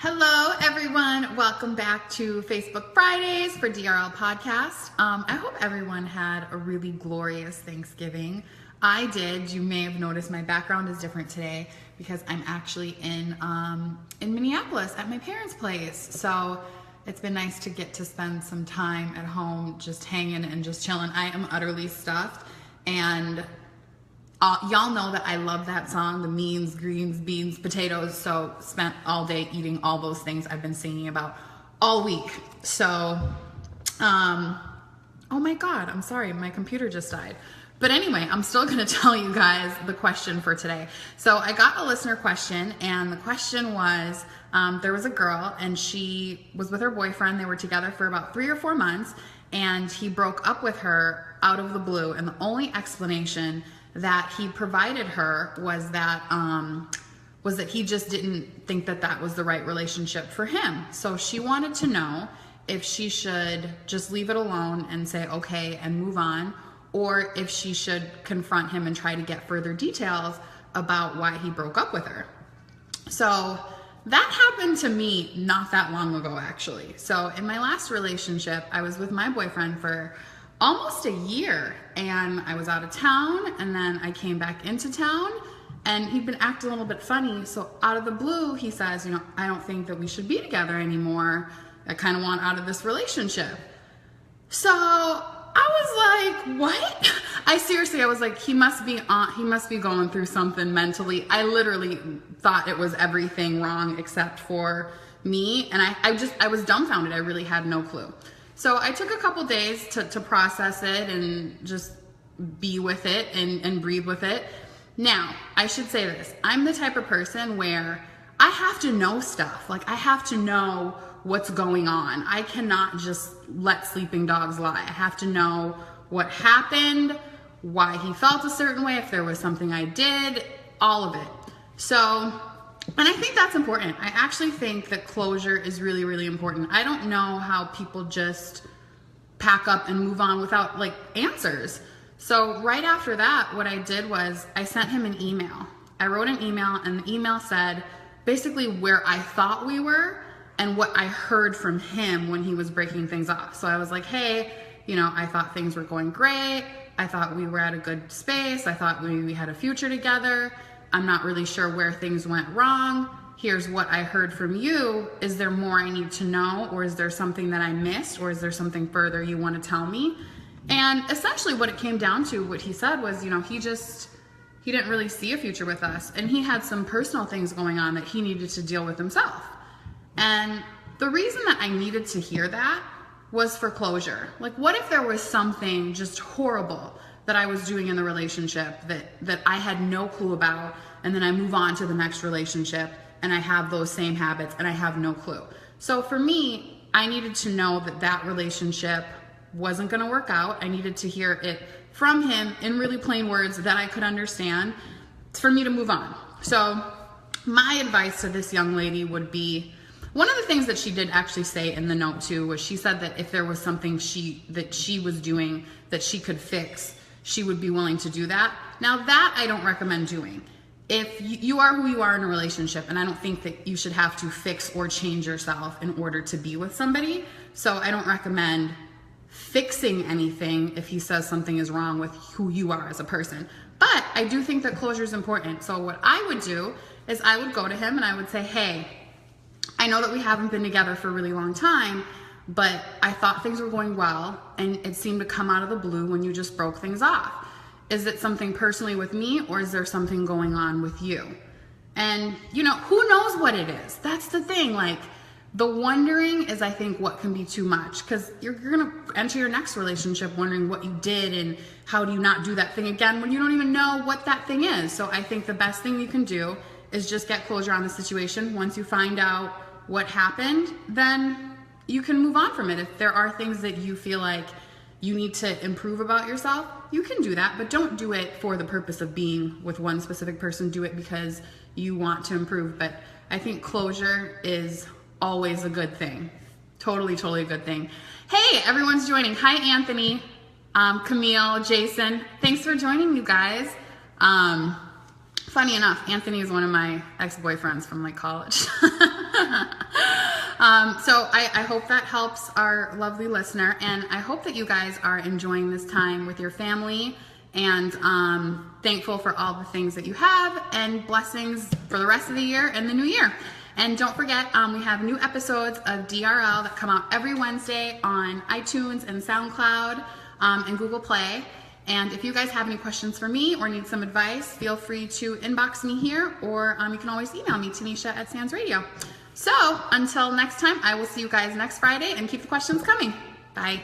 Hello, everyone. Welcome back to Facebook Fridays for DRL Podcast. I hope everyone had a really glorious Thanksgiving. I did. You may have noticed my background is different today because I'm actually in Minneapolis at my parents' place. So it's been nice to get to spend some time at home just hanging and just chilling. I am utterly stuffed, and y'all know that I love that song, the means, greens, beans, potatoes. So spent all day eating all those things I've been singing about all week. So, oh my God, I'm sorry, my computer just died. But anyway, I'm still gonna tell you guys the question for today. So I got a listener question, and the question was, there was a girl and she was with her boyfriend. They were together for about 3 or 4 months, and he broke up with her out of the blue. And the only explanation that he provided her was that he just didn't think that that was the right relationship for him. So she wanted to know if she should just leave it alone and say okay and move on, or if she should confront him and try to get further details about why he broke up with her. So that happened to me not that long ago, actually. So in my last relationship, I was with my boyfriend for almost a year, and I was out of town, and then I came back into town, and he'd been acting a little bit funny. So out of the blue, he says, I don't think that we should be together anymore. I kind of want out of this relationship. So I was like, what? I was like, he must be going through something mentally. I literally thought it was everything wrong except for me, and I was dumbfounded. I really had no clue. So I took a couple days to process it and just be with it and breathe with it. Now, I should say this. I'm the type of person where I have to know stuff. Like, I have to know what's going on. I cannot just let sleeping dogs lie. I have to know what happened, why he felt a certain way, if there was something I did, all of it. So, and I think that's important. I actually think that closure is really, really important. I don't know how people just pack up and move on without answers. So right after that, what I did was I sent him an email. I wrote an email, and the email said basically where I thought we were and what I heard from him when he was breaking things off. So I was like, hey, I thought things were going great. I thought we were at a good space. I thought we had a future together. I'm not really sure where things went wrong. Here's what I heard from you. Is there more I need to know? Or is there something that I missed? Or is there something further you want to tell me? And essentially what it came down to, what he said was, he didn't really see a future with us. And he had some personal things going on that he needed to deal with himself. And the reason that I needed to hear that was for closure. Like, what if there was something just horrible that I was doing in the relationship that I had no clue about, and then I move on to the next relationship and I have those same habits and I have no clue. So for me, I needed to know that relationship wasn't going to work out. I needed to hear it from him in really plain words that I could understand for me to move on. So my advice to this young lady would be, one of the things that she did actually say in the note too was she said that if there was something that she was doing that she could fix, she would be willing to do that. Now that I don't recommend doing. If you are who you are in a relationship, and I don't think that you should have to fix or change yourself in order to be with somebody. So I don't recommend fixing anything if he says something is wrong with who you are as a person. But I do think that closure is important. So what I would do is I would go to him and I would say, hey, I know that we haven't been together for a really long time, but I thought things were going well, and it seemed to come out of the blue when you just broke things off. Is it something personally with me, or is there something going on with you? And, who knows what it is? That's the thing. The wondering is, I think, what can be too much, because you're going to enter your next relationship wondering what you did and how do you not do that thing again when you don't even know what that thing is. So I think the best thing you can do is just get closure on the situation. Once you find out what happened, then you can move on from it. If there are things that you feel like you need to improve about yourself, you can do that, but don't do it for the purpose of being with one specific person. Do it because you want to improve. But I think closure is always a good thing. Totally a good thing. Hey, everyone's joining. Hi, Anthony, Camille, Jason. Thanks for joining, you guys. Funny enough, Anthony is one of my ex-boyfriends from college. So I hope that helps our lovely listener, and I hope that you guys are enjoying this time with your family and thankful for all the things that you have, and blessings for the rest of the year and the new year. And don't forget, we have new episodes of DRL that come out every Wednesday on iTunes and SoundCloud and Google Play. And if you guys have any questions for me or need some advice, feel free to inbox me here, or you can always email me, Tennesha@SansRadio. So until next time, I will see you guys next Friday, and keep the questions coming. Bye.